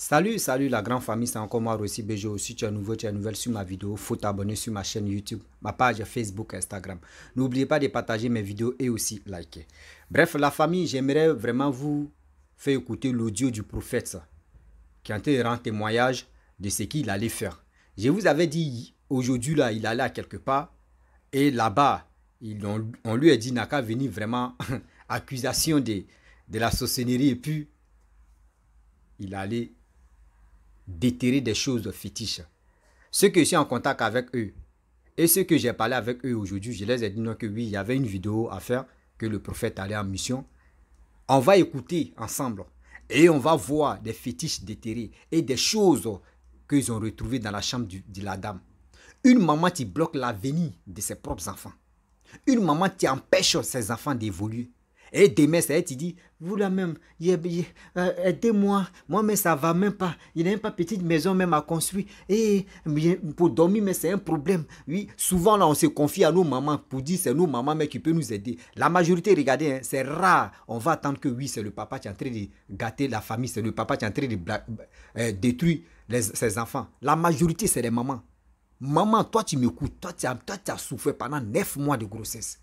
Salut la grande famille, c'est encore moi Rossi Bejo. Si tu es nouveau, tu es nouvelle sur ma vidéo, faut t'abonner sur ma chaîne YouTube, ma page Facebook, Instagram. N'oubliez pas de partager mes vidéos et aussi liker. Bref, la famille, j'aimerais vraiment vous faire écouter l'audio du prophète qui est en train de rendre témoignage de ce qu'il allait faire. Je vous avais dit aujourd'hui là, il allait à quelque part et là-bas, on lui a dit n'a qu'à venir vraiment accusation de la sorcellerie et puis il allait déterrer des choses fétiches. Ceux que je suis en contact avec eux et ceux que j'ai parlé avec eux aujourd'hui, je les ai dit non que oui, il y avait une vidéo à faire, que le prophète allait en mission. On va écouter ensemble et on va voir des fétiches déterrés et des choses qu'ils ont retrouvées dans la chambre de la dame. Une maman qui bloque l'avenir de ses propres enfants. Une maman qui empêche ses enfants d'évoluer. Et demain, c'est elle qui dit, vous là même, aidez-moi, moi mais ça va même pas, il n'y a même pas petite maison même à construire, et pour dormir mais c'est un problème. Oui, souvent là on se confie à nos mamans pour dire c'est nos mamans mais qui peuvent nous aider. La majorité, regardez, hein, c'est rare, on va attendre que oui c'est le papa qui est en train de gâter la famille, c'est le papa qui est en train de détruire ses enfants. La majorité c'est les mamans. Maman, toi tu m'écoutes, toi tu as souffert pendant 9 mois de grossesse.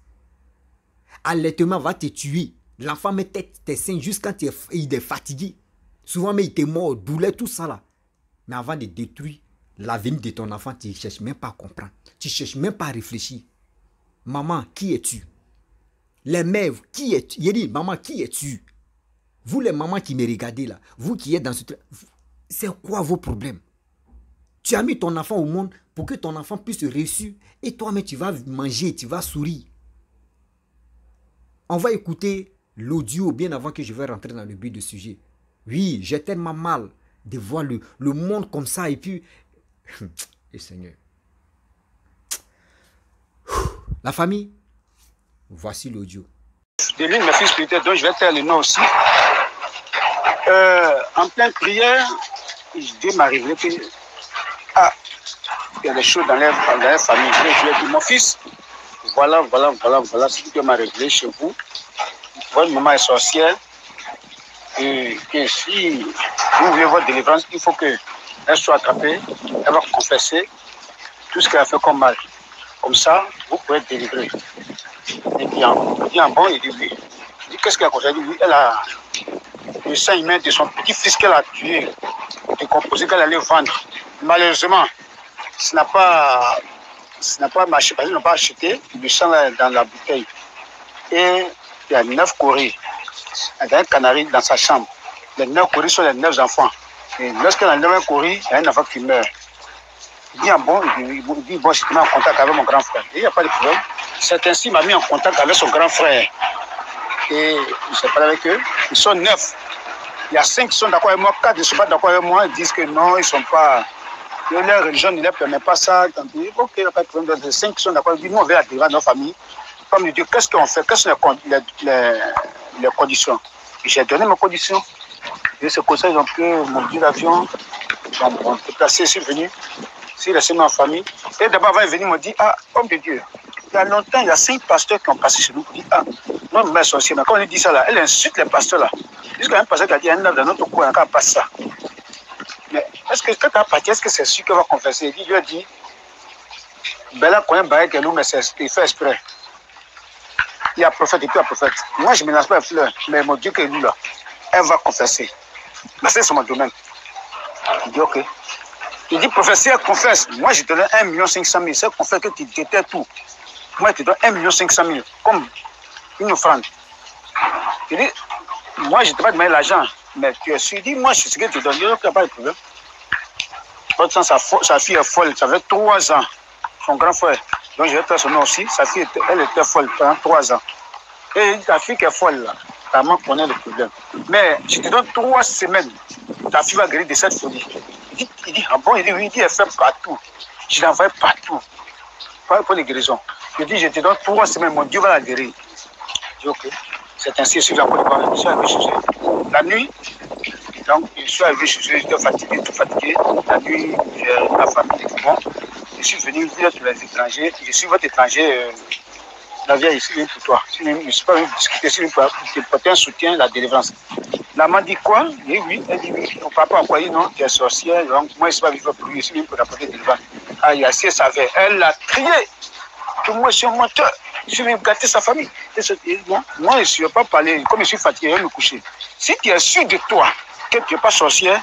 Allaitement va te tuer. L'enfant met tes seins jusqu'à quand il est fatigué. Souvent, mais il te mord, douleur, tout ça là. Mais avant de détruire l'avenir de ton enfant, tu ne cherches même pas à comprendre. Tu ne cherches même pas à réfléchir. Maman, qui es-tu? Les mères, qui es-tu? Il dit, maman, qui es-tu? Vous les mamans qui me regardez là, vous qui êtes dans ce truc, c'est quoi vos problèmes? Tu as mis ton enfant au monde pour que ton enfant puisse réussir. Et toi-même, tu vas manger, tu vas sourire. On va écouter l'audio bien avant que je vais rentrer dans le but du sujet. Oui, j'ai tellement mal de voir le monde comme ça et puis... Et Seigneur. La famille, voici l'audio. De l'une de mes filles spirituelles, dont je vais taire le nom aussi. En pleine prière, Dieu m'a révélé que il y a des choses dans leur famille. Je lui ai dit, mon fils, voilà ce que Dieu m'a révélé chez vous. Votre maman est sorcière et que si vous voulez votre délivrance, il faut qu'elle soit attrapée, elle va confesser tout ce qu'elle a fait comme mal. Comme ça, vous pourrez être délivré. Et puis, il dit, bon, il dit oui. Je dis, qu'est-ce qu'elle a confessé? Il dit, oui, elle a le sang humain de son petit-fils qu'elle a tué, décomposé, qu'elle allait vendre. Malheureusement, ça n'a pas marché parce qu'ils n'ont pas acheté le sang dans la bouteille. Et il y a 9 courriers. Il y a un canari dans sa chambre. Les 9 courriers sont les 9 enfants. Et lorsqu'il y a 9 courriers, il y a un enfant qui meurt. Il dit, bon, je te mets en contact avec mon grand frère. Il n'y a pas de problème. C'est ainsi qu'il m'a mis en contact avec son grand frère. Et je parlé avec eux. Ils sont 9. Il y a 5 qui sont d'accord avec moi, 4 ne sont pas d'accord avec moi. Ils disent que non, ils ne sont pas... Leur religion ne leur permet pas ça. Ok, il n'y a pas de problème. Les 5 qui sont d'accord, ils disent, nous on veut attirer à nos familles. Comme il dit, qu'est-ce qu'on fait? Quelles sont les conditions? J'ai donné mes conditions. Et c'est comme ça qu'ils ont pris mon billet d'avion. Ils ont déplacé, je suis venu. Je suis resté dans ma famille. Et d'abord, avant de venir, ils m'ont dit, homme de Dieu, il y a longtemps, il y a 5 pasteurs qui ont passé chez nous. Ils disent, non, mais sorcier. Mais quand on lui dit ça là, elle insulte les pasteurs là. Jusqu'à un pasteur qui a dit, un homme dans notre coin, quand on passe ça. Mais est-ce que quand tu as parti, est-ce que c'est sûr qu'elle va confesser? Il lui a dit, Bella connaît Baïk et nous, mais il fait exprès. Il y a prophète et puis il y a prophète. Moi, je ne menace pas les fleurs, mais mon Dieu qui est lui là, elle va confesser. Mais c'est mon domaine. Il dit ok. Il dit, professeur, elle confesse. Moi, je te donne 1 500 000. C'est confesse que tu déterres tout. Moi, je te donne 1 500 000 comme une offrande. Il dit, moi, je ne te pas demander l'argent, mais tu es sûr. Il dit, moi, je sais ce que tu donnes. Il n'y a pas de problème. L'autre temps, sa fille est folle. Ça fait 3 ans. Son grand frère, donc je vais faire son nom aussi, sa fille, elle était folle pendant 3 ans. Et ta fille qui est folle là, ta maman connaît le problème. Mais je te donne 3 semaines, ta fille va guérir de cette folie. Il dit, bon, il dit, oui, il dit, elle fait partout. Je l'envoie partout, pas pour les guérisons. Je dis, je te donne 3 semaines, mon Dieu va la guérir. Je dis, ok, c'est ainsi, je suis arrivé chez eux. La nuit, donc, je suis arrivé chez eux, j'étais fatigué, tout fatigué. La nuit, j'ai ma famille, tout bon. Je suis venu dire sur les étrangers, je suis votre étranger, la vieille ici, pour toi. Je ne suis pas venu discuter, c'est pour te porter un soutien, la délivrance. La maman dit quoi? Oui, oui. Elle dit oui. Mon papa, quoi? Il dit non, tu es sorcière. Donc, moi, je ne suis pas vivre pour lui. Je suis venu pour l'apporter de devant. Ah, il y a si elle savait. Elle a crié que moi, je suis un menteur. Je suis venu gâter sa famille. Et moi, je ne vais pas parler. Comme je suis fatigué, je vais me coucher. Si tu es sûr de toi que tu n'es pas sorcière,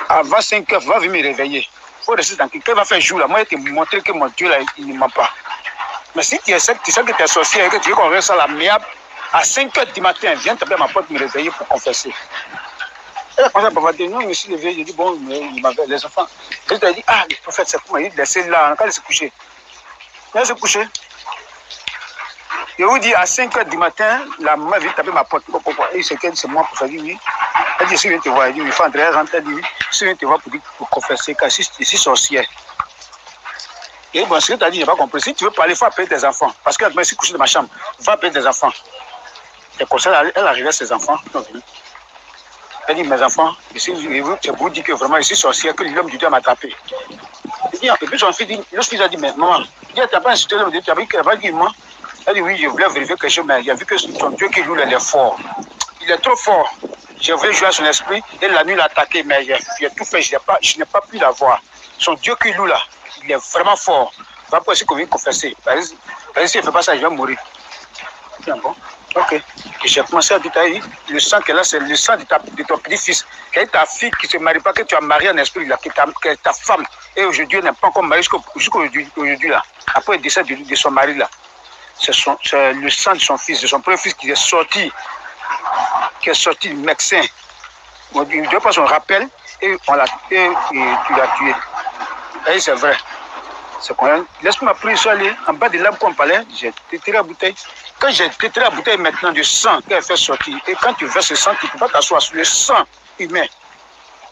avant 5 heures, va venir me réveiller. Il faut rester tranquille. Quand il va faire jour là, moi, je vais te montrer que mon Dieu là, il ne ment pas. Mais si tu sais que tu es sorcière et que tu veux qu'on reste à la miable, à 5 heures du matin, viens taper à ma porte me réveiller pour confesser. Elle a commencé à bavarder. Non, je me suis levé, j'ai dit bon, il m'avait les enfants. Elle a dit, ah, le prophète, c'est comment? Il dit, laissez là, quand il s'est couché. Elle s'est couchée. Je vous dis, à 5 heures du matin, la maman vient taper ma porte. Et c'est moi pour faire oui. Elle dit, je viens te voir. Elle dit, il faut entrer, elle rentre. Elle dit, oui, je viens te voir pour confesser, car je suis sorcière. Et bon, ce que tu as dit, je n'ai pas compris. Si tu veux parler, il faut appeler tes enfants. Parce que je suis couché dans ma chambre. Il faut appeler tes enfants. Et comme ça, elle arrivait à ses enfants. Elle dit, mes enfants, je vous dis que vraiment, je suis sorcière, que l'homme du Dieu m'a attrapé. Et puis son fils dit, le fils a dit, mais maman, tu n'as pas insulté l'homme du Dieu, tu n'as pas dit moi. Elle dit, oui, je voulais vérifier quelque chose, mais il a vu que ton Dieu qui loue, il est fort. Il est trop fort. Je voulais jouer à son esprit, et la nuit, il a attaqué, mais il a tout fait, je n'ai pas pu la voir. Son Dieu qui loue là, il est vraiment fort. Va pas essayer qu'on vienne confesser. Parce que si elle ne fait pas ça, je vais mourir. Bien bon. Ok. Et j'ai commencé à dire, le sang qu'elle a, c'est le sang de ton petit-fils. Quelle est ta fille qui ne se marie pas, que tu as marié en esprit, là, que ta femme, et aujourd'hui, elle n'est pas encore mariée jusqu'aujourd'hui, là. Après le décès de son mari, là. C'est le sang de son fils, de son premier fils qui est sorti du médecin. On ne doit pas son rappel, et tu l'as tué. Et c'est vrai. Laisse-moi prier, sur aller en bas de l'âme qu'on parlait, j'ai déterré la bouteille. Quand j'ai déterré la bouteille maintenant de sang qu'elle fait sortir, et quand tu verses ce sang, tu ne peux pas t'asseoir sur le sang humain.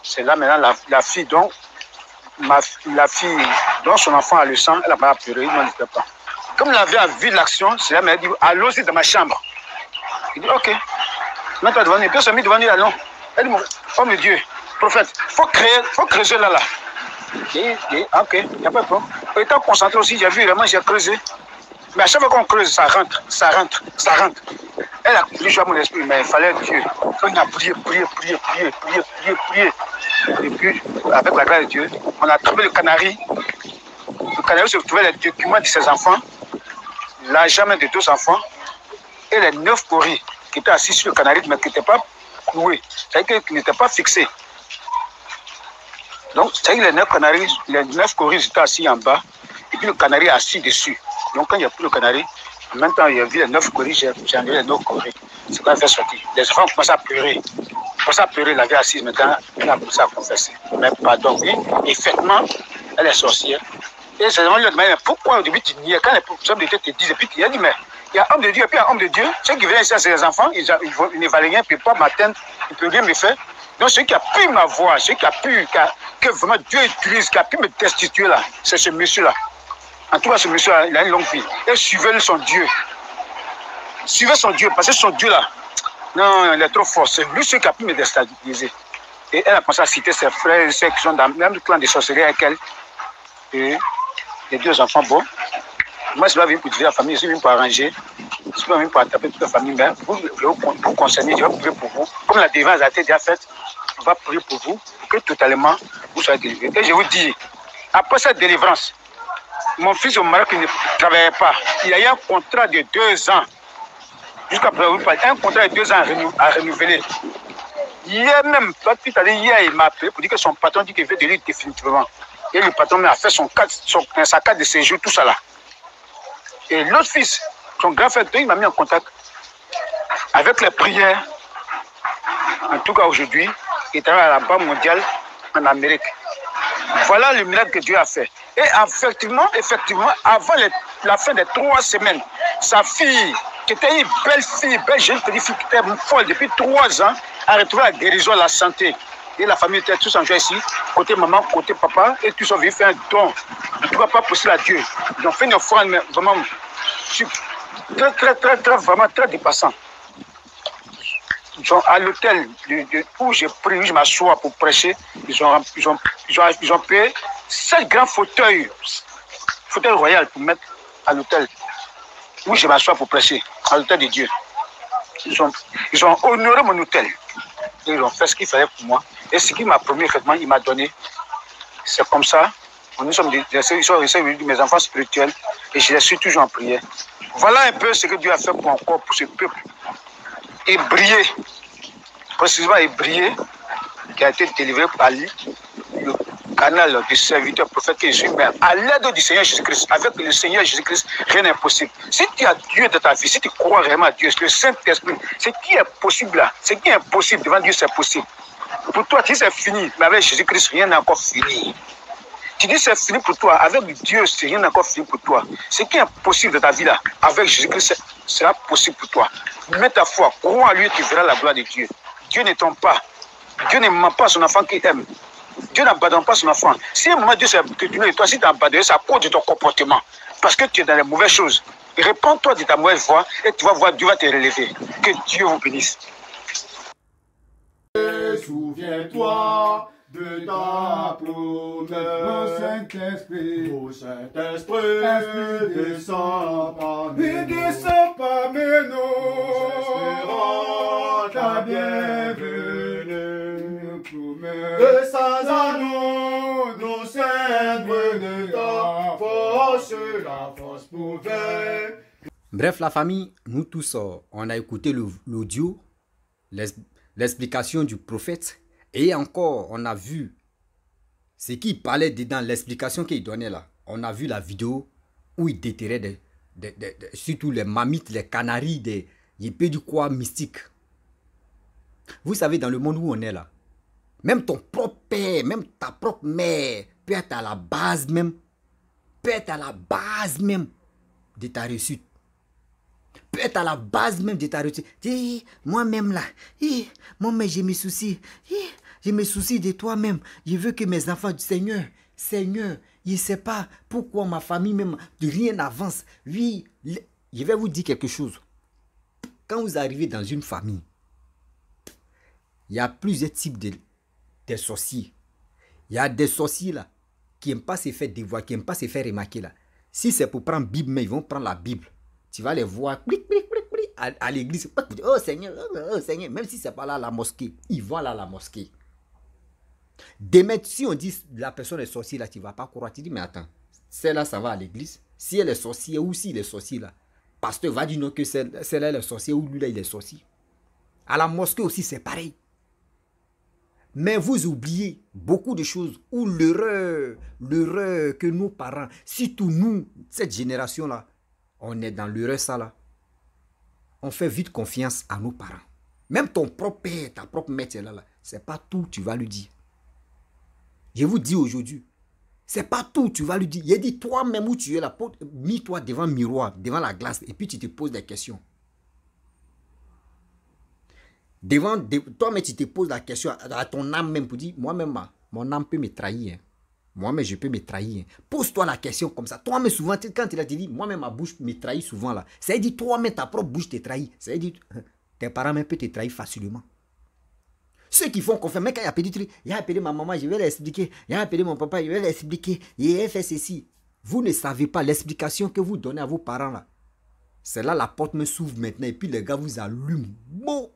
C'est là maintenant la fille dont son enfant a le sang, elle n'a pas pleuré, il n'en était pas. Comme la vie a vu l'action, c'est là, mais elle dit, allons-y dans ma chambre. Il dit, ok. Mets-toi devant nous. Et puis, elle s'est mis devant nous là, non. Elle dit, oh mon Dieu, prophète, il faut creuser là. Ok, il n'y a pas de problème. Étant concentré aussi, j'ai vu vraiment, j'ai creusé. Mais à chaque fois qu'on creuse, ça rentre. Elle a voulu jouer à mon esprit, mais il fallait Dieu. On a prié. Et puis, avec la grâce de Dieu, on a trouvé le canari. Le canari se trouvait les documents de ses enfants, l'argent de 2 enfants, et les 9 coris qui étaient assis sur le canari, mais qui n'étaient pas cloués. C'est-à-dire qu'ils n'étaient pas fixés. Donc, c'est-à-dire que les 9 coris étaient assis en bas, et puis le canari est assis dessus. Donc, quand il n'y a plus le canari, en même temps, il y a vu les 9 coris, j'ai enlevé les 9 coris. C'est quand elle fait sortir. Les enfants commencent à pleurer. La vie assise, maintenant, elle a commencé à confesser. Mais pardon, oui, effectivement, elle est sorcière. Et c'est vraiment lui a demandé, mais pourquoi au début tu niais? Quand les hommes de Dieu te disent, et puis il a dit, mais il y a homme de Dieu, et puis il y a homme de Dieu. Ceux qui viennent ici à ses enfants, ils ne valent rien, ils ne peuvent pas m'atteindre, ils ne peuvent rien me faire. Donc, celui qui a pu m'avoir, que vraiment Dieu utilise, qui a pu me destituer là, c'est ce monsieur-là. En tout cas, ce monsieur-là, il a une longue vie. Et suivez son Dieu. Suivez son Dieu, parce que son Dieu-là, non, il est trop fort. C'est lui celui qui a pu me déstabiliser. Et elle a commencé à citer ses frères et ceux qui sont dans le même clan de sorcellerie avec elle. Et les 2 enfants, bon. Moi, je suis pas venu pour diviser la famille, je suis venu pour arranger. Je ne suis pas venu pour attaquer toute la famille, mais vous concernez, je vais prier pour vous. Comme la délivrance a été déjà faite, on va prier pour vous, pour que totalement vous soyez délivrés. Et je vous dis, après cette délivrance, mon fils au Maroc ne travaillait pas. Il y a eu un contrat de 2 ans. Jusqu'à présent, un contrat de 2 ans à renouveler. Hier même, il m'a appelé pour dire que son patron dit qu'il veut de lui définitivement. Et le patron a fait sa carte de séjour, tout ça là. Et l'autre fils, son grand frère, il m'a mis en contact avec les prières. En tout cas, aujourd'hui, il travaille à la Banque mondiale en Amérique. Voilà le miracle que Dieu a fait. Et effectivement, avant la fin des 3 semaines, sa fille, qui était une belle fille, belle jeune petite fille, qui était folle depuis 3 ans, a retrouvé la guérison, la santé. Et la famille était tous en joie ici, côté maman, côté papa, et tous ont venus faire un don. En tout cas, pas possible à Dieu. Ils ont fait une offrande, mais vraiment, vraiment très dépassant. Ils sont à l'hôtel où j'ai pris, où je m'assois pour prêcher. Ils ont payé 7 grands fauteuils royaux pour mettre à l'hôtel où je m'assois pour prêcher, à l'hôtel de Dieu. Ils ont honoré mon hôtel. ils ont fait ce qu'il fallait pour moi. Et ce qu'il m'a promis, effectivement, il m'a donné. C'est comme ça. Nous sommes mes enfants spirituels et je les suis toujours en prière. Voilà un peu ce que Dieu a fait pour ce peuple. Et briller, précisément et briller, qui a été délivré par lui, le canal du serviteur prophète que je suis, mais à l'aide du Seigneur Jésus-Christ. Avec le Seigneur Jésus-Christ, rien n'est impossible. Si tu as Dieu dans ta vie, si tu crois vraiment à Dieu, le Saint-Esprit, ce qui est possible là, ce qui est impossible devant Dieu, c'est possible. Pour toi, si c'est fini, mais avec Jésus-Christ, rien n'est encore fini. Tu dis c'est fini pour toi, avec Dieu, c'est rien n'est encore fini pour toi. Ce qui est impossible dans ta vie là, avec Jésus-Christ, sera possible pour toi. Mets ta foi, crois en lui, tu verras la gloire de Dieu. Dieu ne trompe pas. Dieu ne ment pas son enfant qu'il aime. Dieu n'abandonne pas son enfant. Si à un moment Dieu s'est abandonné et toi, si tu as abandonné, c'est à cause de ton comportement. Parce que tu es dans les mauvaises choses. Réponds-toi de ta mauvaise voix et tu vas voir, Dieu va te relever. Que Dieu vous bénisse. Souviens-toi de ta promesse, au Saint-Esprit, Esprit, descend parmi nous, espérons ta bienvenue, promesse, sans annonce, nos saints de ta force, la force pouvait. Bref, la famille, nous tous, on a écouté l'audio, l'explication du prophète. Et encore, on a vu ce qu'il parlait dedans, l'explication qu'il donnait là. On a vu la vidéo où il déterrait surtout les mamites, les canaris, des épées du quoi mystiques. Vous savez, dans le monde où on est là, même ton propre père, même ta propre mère peut être à la base même, de ta réussite. Peut être à la base même de ta réussite. Moi-même là, moi-même j'ai mes soucis. Je me soucie de toi-même. Je veux que mes enfants du Seigneur, je ne sais pas pourquoi ma famille même, rien n'avance. Oui, je vais vous dire quelque chose. Quand vous arrivez dans une famille, il y a plusieurs types de sorciers. Il y a des sorciers là qui n'aiment pas se faire dévoiler, qui n'aiment pas se faire remarquer là. Si c'est pour prendre Bible, mais ils vont prendre la Bible. Tu vas les voir à l'église. Oh Seigneur, même si c'est pas là à la mosquée, ils vont là à la mosquée. Demain, si on dit la personne est sorcière là, tu ne vas pas croire. Tu dis, mais attends, celle-là, ça va à l'église. Si elle est sorcière ou si il est sorcier là, pasteur va dire non que celle-là elle est sorcière ou lui là il est sorcier. À la mosquée aussi, c'est pareil. Mais vous oubliez beaucoup de choses où l'erreur que nos parents, surtout nous, cette génération-là, on est dans l'erreur ça là. On fait vite confiance à nos parents. Même ton propre père, ta propre mère, là, c'est pas tout tu vas lui dire. Je vous dis aujourd'hui, c'est pas tout tu vas lui dire. Il dit toi-même où tu es là, mis-toi devant le miroir, devant la glace, et puis tu te poses des questions. Toi-même, tu te poses la question à ton âme même pour dire, moi-même, mon âme peut me trahir. Moi-même, je peux me trahir. Pose-toi la question comme ça. Toi-même, souvent, quand il a dit, moi-même, ma bouche me trahit souvent là. Ça veut dire, toi-même, ta propre bouche te trahit. Ça veut dire, tes parents même peuvent te trahir facilement. Ceux qui font confiance, mais quand il a appelé, ma maman, je vais l'expliquer. Il a appelé mon papa, je vais l'expliquer. Il a fait ceci. Vous ne savez pas l'explication que vous donnez à vos parents là. C'est là la porte me s'ouvre maintenant et puis les gars vous allument. Bon.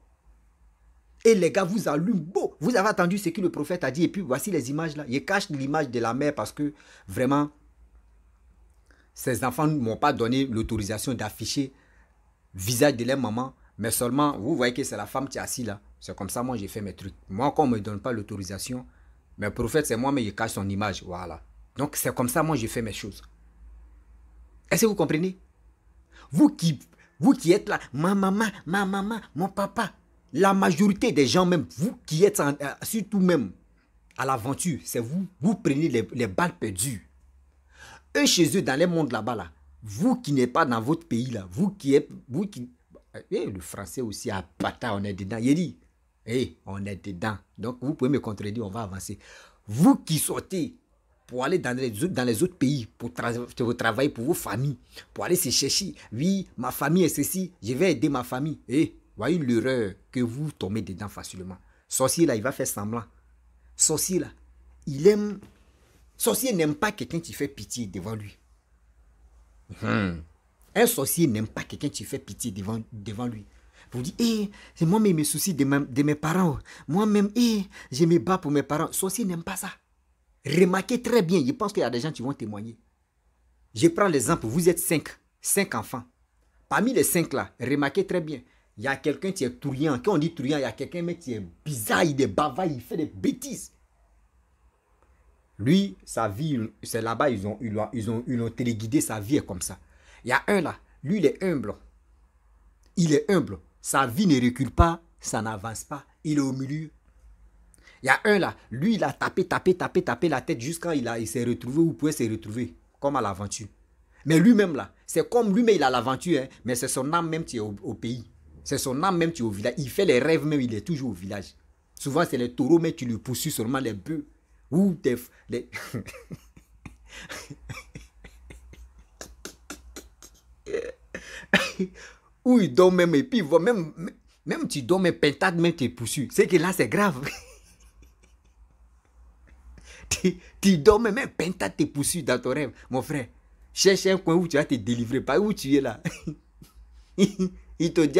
Et les gars vous allument. Bon. Vous avez attendu ce que le prophète a dit et puis voici les images là. Il cache l'image de la mère parce que vraiment, ces enfants ne m'ont pas donné l'autorisation d'afficher le visage de leur maman. Mais seulement, vous voyez que c'est la femme qui est assise là. C'est comme ça, moi, j'ai fait mes trucs. Moi, quand on ne me donne pas l'autorisation, mais le prophète, c'est moi, mais il cache son image. Voilà. Donc, c'est comme ça, moi, j'ai fait mes choses. Est-ce que vous comprenez? Vous qui êtes là, ma maman, mon papa, la majorité des gens, même vous qui êtes, surtout même à l'aventure, c'est vous prenez les balles perdues. Eux, chez eux, dans les mondes là-bas, là, vous qui n'êtes pas dans votre pays, là, le français aussi à bata, on est dedans. Il dit, on est dedans. Donc, vous pouvez me contredire, on va avancer. Vous qui sortez pour aller dans les autres pays, pour travailler pour vos familles, pour aller se chercher. Oui, ma famille est ceci, je vais aider ma famille. Voyez l'erreur que vous tombez dedans facilement. Sorcier là, il va faire semblant. Sorcier là, il aime... Sorcier n'aime pas quelqu'un qui fait pitié devant lui. Un sorcier n'aime pas quelqu'un qui fait pitié devant lui. Pour dire, c'est moi-même mes soucis de mes parents. Moi-même, je me bats pour mes parents. Sorcier n'aime pas ça. Remarquez très bien, je pense qu'il y a des gens qui vont témoigner. Je prends l'exemple, vous êtes 5 enfants. Parmi les 5 là, remarquez très bien, il y a quelqu'un qui est touriant. Quand on dit touriant, il y a quelqu'un qui est bizarre, il est bavard, il fait des bêtises. Lui, sa vie, c'est là-bas, ils ont téléguidé, sa vie est comme ça. Il y a un là, lui, il est humble. Il est humble. Sa vie ne recule pas, ça n'avance pas. Il est au milieu. Il y a un là, lui, il a tapé la tête jusqu'à il s'est retrouvé où il pouvait se retrouver, comme à l'aventure. Mais lui-même là, c'est comme lui-même, il a l'aventure, hein, mais c'est son âme même qui est au pays. C'est son âme même qui est au village. Il fait les rêves même, il est toujours au village. Souvent, c'est les taureaux, mais tu le poursuis seulement les bœufs. Ou les... Ou il dort même, et puis il voit même tu dors, mais pentade, même tu es poursuivi. C'est que là, c'est grave. tu dors même pentade, tu es poursuivi dans ton rêve. Mon frère, cherche un coin où tu vas te délivrer, pas où tu es là. Il te dit,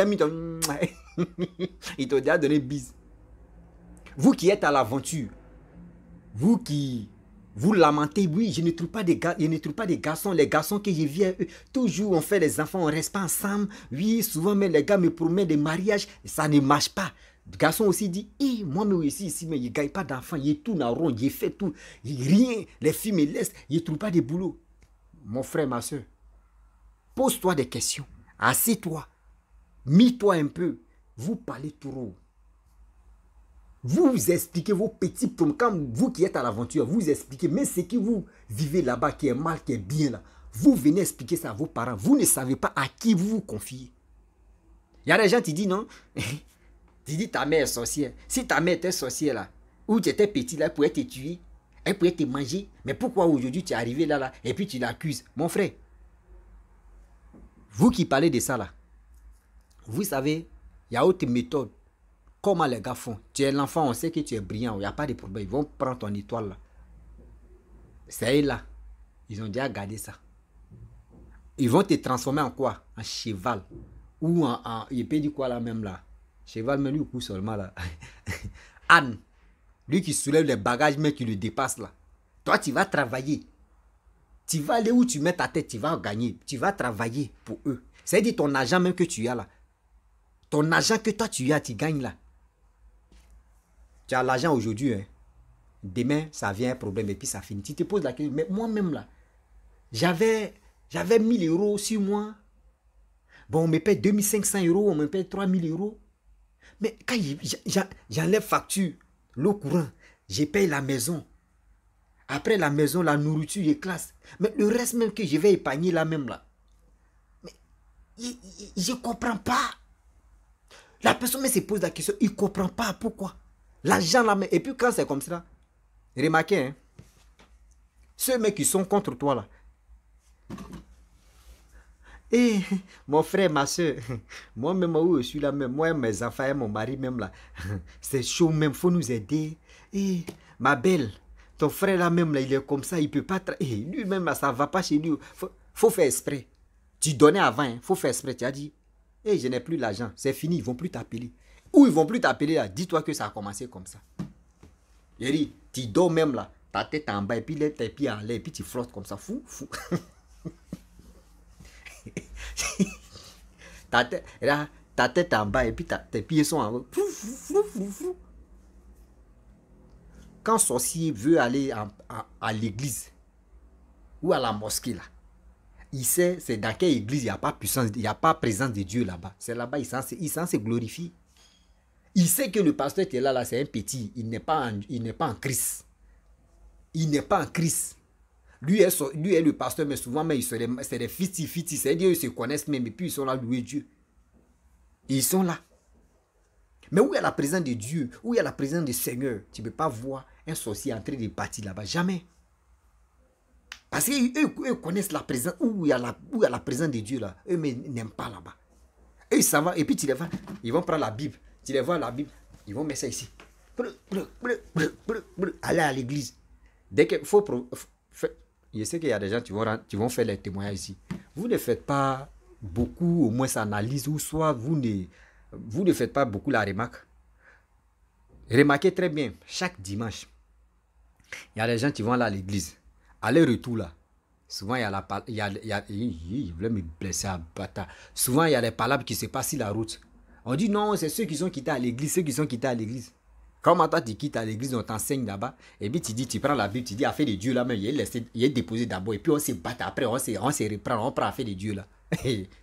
il te dit à donner bise. Vous qui êtes à l'aventure, vous qui vous lamentez, oui, je ne trouve pas des garçons, les garçons que je viens, toujours on fait les enfants, on reste pas ensemble, oui, souvent mais les gars me promettent des mariages, ça ne marche pas. Le garçon aussi dit, moi mais ici, mais je ne gagne pas d'enfants, je tourne en rond, je fais tout, rien, les filles me laissent, je ne trouve pas de boulot. Mon frère, ma soeur, pose-toi des questions, assieds-toi, mis-toi un peu, vous parlez trop. Vous expliquez vos petits problèmes. Quand vous qui êtes à l'aventure, vous expliquez, mais ce que vous vivez là-bas, qui est mal, qui est bien là, vous venez expliquer ça à vos parents. Vous ne savez pas à qui vous vous confiez. Il y a des gens qui disent non. Tu dis ta mère est sorcière. Si ta mère était sorcière là, ou tu étais petit là, elle pouvait te tuer, elle pouvait te manger. Mais pourquoi aujourd'hui tu es arrivé là, et puis tu l'accuses? Mon frère, vous qui parlez de ça là, vous savez, il y a autre méthode. Comment les gars font? Tu es l'enfant, on sait que tu es brillant, il n'y a pas de problème. Ils vont prendre ton étoile là. C'est là. Ils ont déjà gardé ça. Ils vont te transformer en quoi? En cheval. Ou il peut dire quoi là même là? Cheval, mais lui, coup seulement là. Âne. Lui qui soulève les bagages, mais qui le dépasse là. Toi, tu vas travailler. Tu vas aller où tu mets ta tête, tu vas gagner. Tu vas travailler pour eux. C'est-à-dire ton argent même que tu as là. Ton argent que toi tu as, tu gagnes là. Tu as l'argent aujourd'hui, hein. Demain, ça vient un problème et puis ça finit. Tu te poses la question, mais moi-même là, j'avais 1000 euros sur moi. Bon, on me paie 2500 euros, on me paie 3000 euros. Mais quand j'enlève facture, l'eau courant, je paye la maison. Après la maison, la nourriture, je classe. Mais le reste même que je vais épargner là même là. Mais je ne comprends pas. La personne se pose la question, il ne comprend pas pourquoi. L'argent là, et puis quand c'est comme ça, remarquez, hein, ceux mecs qui sont contre toi là. Mon frère, ma soeur, moi-même où je suis là, même, moi, mes enfants et mon mari même là, c'est chaud même, faut nous aider. Ma belle, ton frère là même là, il est comme ça, il peut pas. Lui-même là, ça va pas chez lui. Faut faire exprès. Tu donnais avant, hein, faut faire exprès. Tu as dit, je n'ai plus l'argent, c'est fini, ils vont plus t'appeler. Ou ils vont plus t'appeler là, dis-toi que ça a commencé comme ça. J'ai dit, tu dors même là, ta tête en bas, et puis tes pieds en l'air, et puis tu flottes comme ça, fou. ta tête en bas, et puis tes pieds sont en haut. Quand sorcier veut aller à l'église, ou à la mosquée là, il sait c'est dans quelle église il n'y a pas puissance, il n'y a pas présence de Dieu là-bas. C'est là-bas, il s'en se glorifie. Il sait que le pasteur qui est là, c'est un petit. Il n'est pas en Christ. Il n'est pas en Christ. Lui est le pasteur, mais souvent, mais c'est des fiti-fiti. C'est-à-dire qu'ils se connaissent même, et puis ils sont là, louer Dieu. Ils sont là. Mais où il y a la présence de Dieu, où il y a la présence du Seigneur, tu ne peux pas voir un sorcier en train de partir là-bas. Jamais. Parce qu'eux connaissent la présence, où il y a la présence de Dieu là. Eux n'aiment pas là-bas. Eux, ça va, et puis tu les vois, ils vont prendre la Bible. Tu les vois la Bible, ils vont mettre ça ici. Aller à l'église. Dès que faut je sais qu'il y a des gens qui vont faire les témoignages ici. Vous ne faites pas beaucoup, au moins ça analyse, ou soit vous vous ne faites pas beaucoup la remarque. Remarquez très bien, chaque dimanche, il y a des gens qui vont aller à l'église. Aller-retour là. Souvent, il y a, il voulait me blesser à bâtard. Souvent, il y a des palabres qui se passent sur la route. On dit non, c'est ceux qui sont quittés à l'église, ceux qui sont quittés à l'église. Comment toi, tu quittes à l'église, on t'enseigne là-bas. Et puis, tu dis, tu prends la Bible, tu dis, affaire de Dieu là, mais il est déposé d'abord. Et puis, on se bat après, on se reprend, on prend affaire de Dieu là.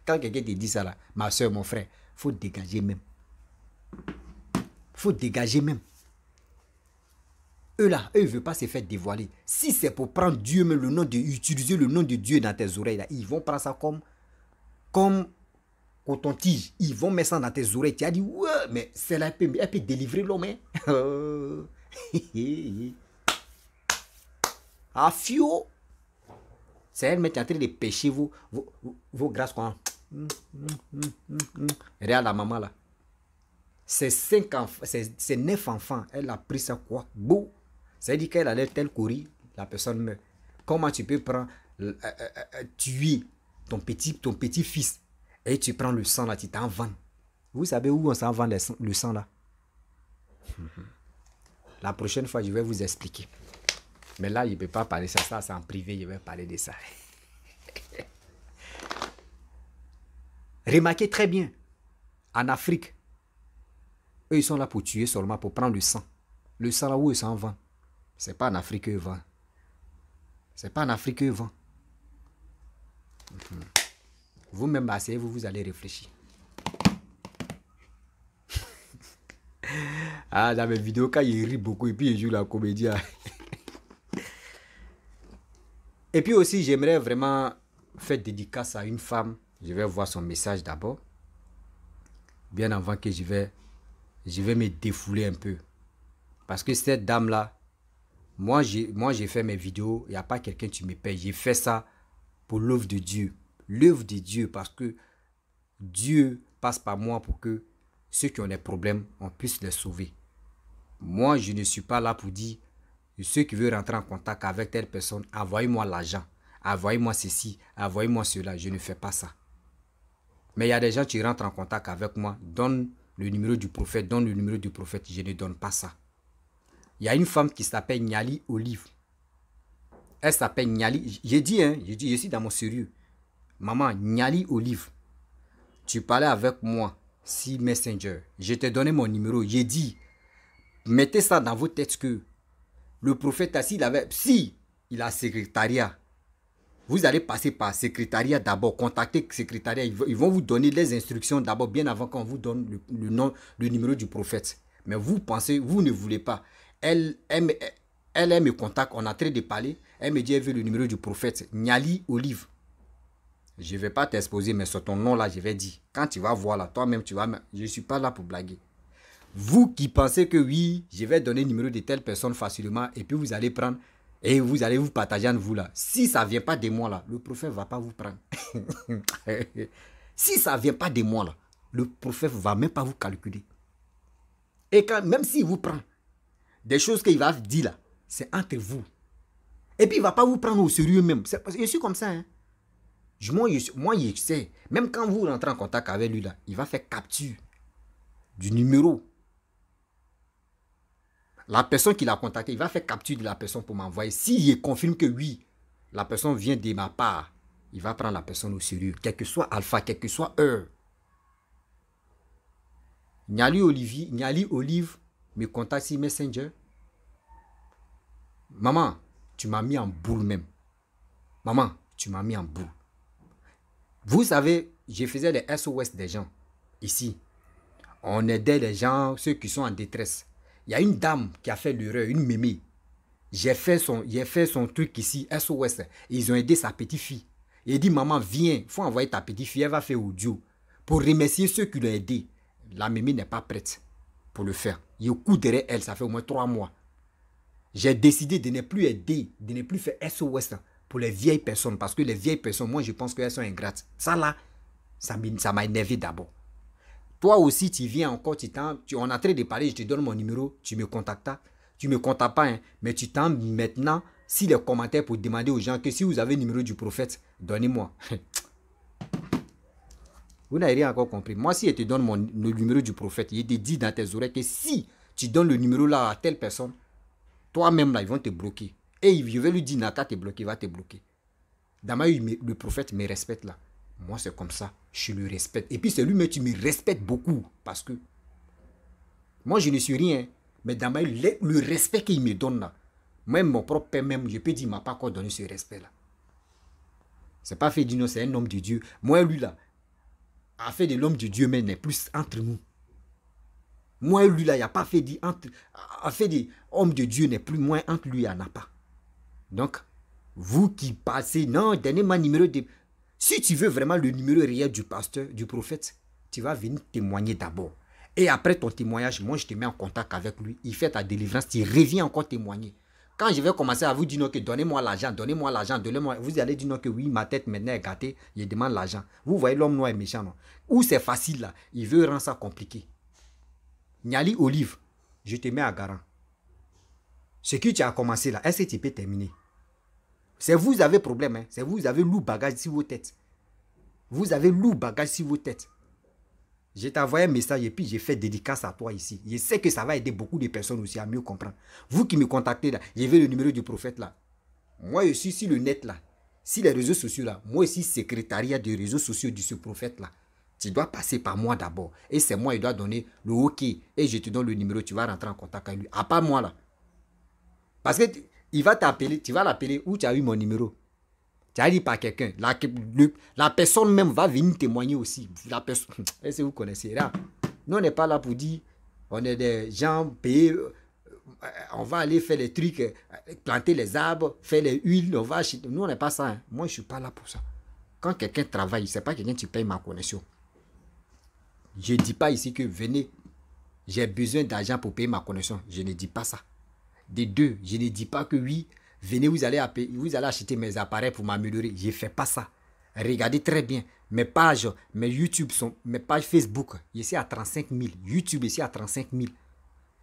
Quand quelqu'un te dit ça là, ma soeur, mon frère, il faut dégager même. Il faut dégager même. Eux là, eux ne veulent pas se faire dévoiler. Si c'est pour prendre Dieu, même le nom de, utiliser le nom de Dieu dans tes oreilles là, ils vont prendre ça comme coton-tige. Ils vont mettre ça dans tes oreilles. Tu as dit, ouais, mais celle-là, elle peut délivrer l'homme. Hein? Ah, fio. C'est elle qui est en train de pêcher vos grâces. Regarde la maman là. C'est 5 enfants, c'est 9 enfants. Elle a pris ça quoi? Beau. Ça veut dire qu'elle allait tel courir, la personne meurt. Comment tu peux prendre, tuer ton petit fils et tu prends le sang là, tu t'en vends. Vous savez où on s'en vend le sang là? La prochaine fois, je vais vous expliquer. Mais là, je ne peux pas parler de ça, c'est en privé, je vais parler de ça. Remarquez très bien, en Afrique, eux, ils sont là pour tuer seulement, pour prendre le sang. Le sang là où ils s'en vendent. Ce n'est pas en Afrique qu'ils vendent. Ce n'est pas en Afrique qu'ils vendent. Vous-même, asseyez-vous, vous allez réfléchir. Ah, dans mes vidéos, quand il rit beaucoup et puis il joue la comédie. Et puis aussi, j'aimerais vraiment faire dédicace à une femme. Je vais voir son message d'abord. Bien avant que je vais me défouler un peu. Parce que cette dame-là, moi j'ai fait mes vidéos, il n'y a pas quelqu'un qui me paye. J'ai fait ça pour l'œuvre de Dieu. L'œuvre de Dieu, parce que Dieu passe par moi pour que ceux qui ont des problèmes, on puisse les sauver. Moi, je ne suis pas là pour dire, ceux qui veulent rentrer en contact avec telle personne, envoyez-moi l'argent, envoyez-moi ceci, envoyez-moi cela. Je ne fais pas ça. Mais il y a des gens qui rentrent en contact avec moi, donne le numéro du prophète, donne le numéro du prophète. Je ne donne pas ça. Il y a une femme qui s'appelle Nyali Olive. Elle s'appelle Nyali. J'ai dit, je suis dans mon sérieux. Maman, Nyali Olive. Tu parlais avec moi, si Messenger. Je t'ai donné mon numéro. J'ai dit, mettez ça dans vos têtes que le prophète, si il a secrétariat, vous allez passer par secrétariat d'abord, contacter le secrétariat. Ils vont vous donner les instructions d'abord, bien avant qu'on vous donne le numéro du prophète. Mais vous pensez, vous ne voulez pas. Elle me contacte, on est en train de parler. Elle me dit, elle veut le numéro du prophète, Nyali Olive. Je ne vais pas t'exposer, mais sur ton nom là, je vais dire. Quand tu vas voir là, toi-même, tu vas... Je ne suis pas là pour blaguer. Vous qui pensez que oui, je vais donner le numéro de telle personne facilement, et puis vous allez prendre, et vous allez vous partager entre vous là. Si ça ne vient pas de moi là, le prophète ne va pas vous prendre. Si ça ne vient pas de moi là, le prophète ne va même pas vous calculer. Et quand, même s'il vous prend, des choses qu'il va dire là, c'est entre vous. Et puis il ne va pas vous prendre au sérieux même. Je suis comme ça. Hein. Moi, je sais. Même quand vous rentrez en contact avec lui là, il va faire capture du numéro. La personne qui l'a contacté, il va faire capture de la personne pour m'envoyer. S'il confirme que oui, la personne vient de ma part, il va prendre la personne au sérieux. Quel que soit alpha, quel que soit heure. Nyali Olive me contacte sur Messenger. Maman, tu m'as mis en boule même. Maman, tu m'as mis en boule. Vous savez, je faisais des SOS des gens ici. On aidait les gens, ceux qui sont en détresse. Il y a une dame qui a fait l'erreur, une mémé. J'ai fait son truc ici, SOS. Ils ont aidé sa petite fille. Il dit, maman, viens, il faut envoyer ta petite fille, elle va faire audio. Pour remercier ceux qui l'ont aidé. La mémé n'est pas prête pour le faire. Il court derrière elle, ça fait au moins 3 mois. J'ai décidé de ne plus aider, de ne plus faire SOS pour les vieilles personnes. Parce que les vieilles personnes, moi, je pense qu'elles sont ingrates. Ça là, ça m'a énervé d'abord. Toi aussi, tu viens encore, on est en train de parler, je te donne mon numéro, tu me contactes. Tu ne me contactes pas, hein, mais tu t'en maintenant, si les commentaires pour demander aux gens que si vous avez le numéro du prophète, donnez-moi. Vous n'avez rien encore compris. Moi, si je te donne le numéro du prophète, il te dit dans tes oreilles que si tu donnes le numéro là à telle personne, toi-même là, ils vont te bloquer. Et je vais lui dire, Naka te bloquer, il va te bloquer. D'abord, le prophète me respecte là. Moi, c'est comme ça. Je le respecte. Et puis, c'est lui-même, tu me respectes beaucoup. Parce que moi, je ne suis rien. Mais dans le respect qu'il me donne là, même mon propre père, même, je peux dire, il ne m'a pas encore donné ce respect-là. C'est pas fait d'Ino, c'est un homme de Dieu. Moi, lui, là, a fait de l'homme de Dieu, mais n'est plus entre nous. Moi, lui, là, il n'y a pas fait d'entre... A fait de l'homme de Dieu, n'est plus moins entre lui, il n'y en a pas. Donc, vous qui passez, non, donnez-moi numéro de... Si tu veux vraiment le numéro réel du pasteur, du prophète, tu vas venir témoigner d'abord. Et après ton témoignage, moi, je te mets en contact avec lui. Il fait ta délivrance, tu reviens encore témoigner. Quand je vais commencer à vous dire que donnez-moi l'argent, donnez-moi l'argent, donnez-moi, vous allez dire que oui, ma tête maintenant est gâtée, je demande l'argent. Vous voyez l'homme noir et méchant, non? Ou c'est facile là, il veut rendre ça compliqué. Niali Olive, je te mets à garant. Ce que tu as commencé là, est-ce que tu peux terminer? C'est vous avez problème, hein? C'est vous avez lourd bagage sur vos têtes. Vous avez lourd bagage sur vos têtes. Je t'ai envoyé un message et puis j'ai fait dédicace à toi ici. Je sais que ça va aider beaucoup de personnes aussi à mieux comprendre. Vous qui me contactez là, j'ai vu le numéro du prophète là. Moi je suis sur le net là, sur les réseaux sociaux là. Moi aussi secrétariat des réseaux sociaux de ce prophète là. Tu dois passer par moi d'abord. Et c'est moi qui dois donner le OK. Et je te donne le numéro, tu vas rentrer en contact avec lui. À part moi là. Parce que il va t'appeler, tu vas l'appeler où tu as eu mon numéro. Tu as dit par quelqu'un. La personne même va venir témoigner aussi. La personne, est-ce que vous connaissez là? Nous, on n'est pas là pour dire, on est des gens payés, on va aller faire les trucs, planter les arbres, faire les huiles, on va acheter. Nous, on n'est pas ça. Hein. Moi, je ne suis pas là pour ça. Quand quelqu'un travaille, ce n'est pas quelqu'un qui paye ma connexion. Je ne dis pas ici que venez, j'ai besoin d'argent pour payer ma connexion. Je ne dis pas ça. Des deux, je ne dis pas que oui, venez, vous allez acheter mes appareils pour m'améliorer. Je ne fais pas ça. Regardez très bien. Mes pages, mes YouTube, mes pages Facebook, ici à 35 000. YouTube ici à 35 000.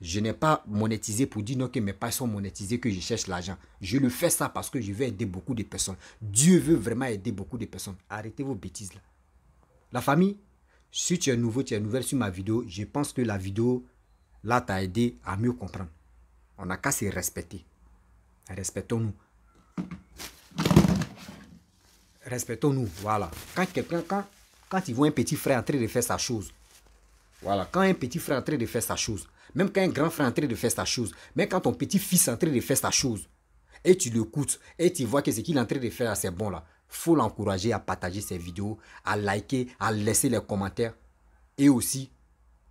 Je n'ai pas monétisé pour dire non que mes pages sont monétisées, que je cherche l'argent. Je le fais ça parce que je veux aider beaucoup de personnes. Dieu veut vraiment aider beaucoup de personnes. Arrêtez vos bêtises là. La famille, si tu es nouveau, tu es nouvelle sur ma vidéo, je pense que la vidéo là t'a aidé à mieux comprendre. On n'a qu'à se respecter. Respectons-nous. Respectons-nous, voilà. Quand ils voient un petit frère en train de faire sa chose, voilà, quand un petit frère est en train de faire sa chose, même quand un grand frère est en train de faire sa chose, même quand ton petit fils est en train de faire sa chose, et tu l'écoutes, et tu vois que ce qu'il est en train de faire, c'est bon là, il faut l'encourager à partager ses vidéos, à liker, à laisser les commentaires, et aussi,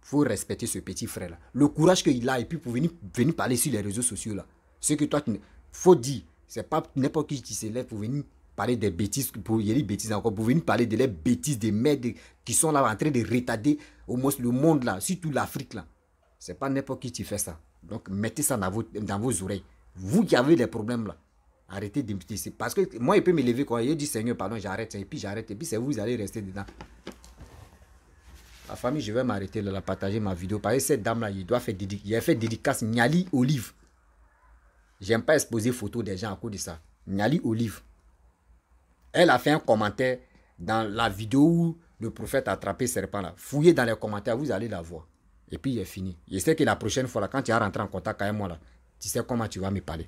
il faut respecter ce petit frère là. Le courage qu'il a, et puis pour venir parler sur les réseaux sociaux là, ce que toi, il faut dire, c'est pas n'importe qui se lève pour venir parler des bêtises, pour y aller bêtises encore, pour venir parler de les bêtises des merdes qui sont là en train de retarder au moins le monde là, surtout l'Afrique là. C'est pas n'importe qui fait ça. Donc mettez ça dans vos oreilles. Vous qui avez des problèmes là, arrêtez de me dire. Parce que moi, il peut me lever quand il dit Seigneur, pardon, j'arrête, et puis j'arrête, et puis c'est vous allez rester dedans. La famille, je vais m'arrêter là, partager ma vidéo. Parce que cette dame là, il doit faire dédicace Niali Olive. J'aime pas exposer photos des gens à cause de ça. Niali Olive. Elle a fait un commentaire dans la vidéo où le prophète a attrapé ce serpent là. Fouillez dans les commentaires, vous allez la voir. Et puis il est fini. Je sais que la prochaine fois, là, quand tu vas rentrer en contact avec moi, là, tu sais comment tu vas me parler.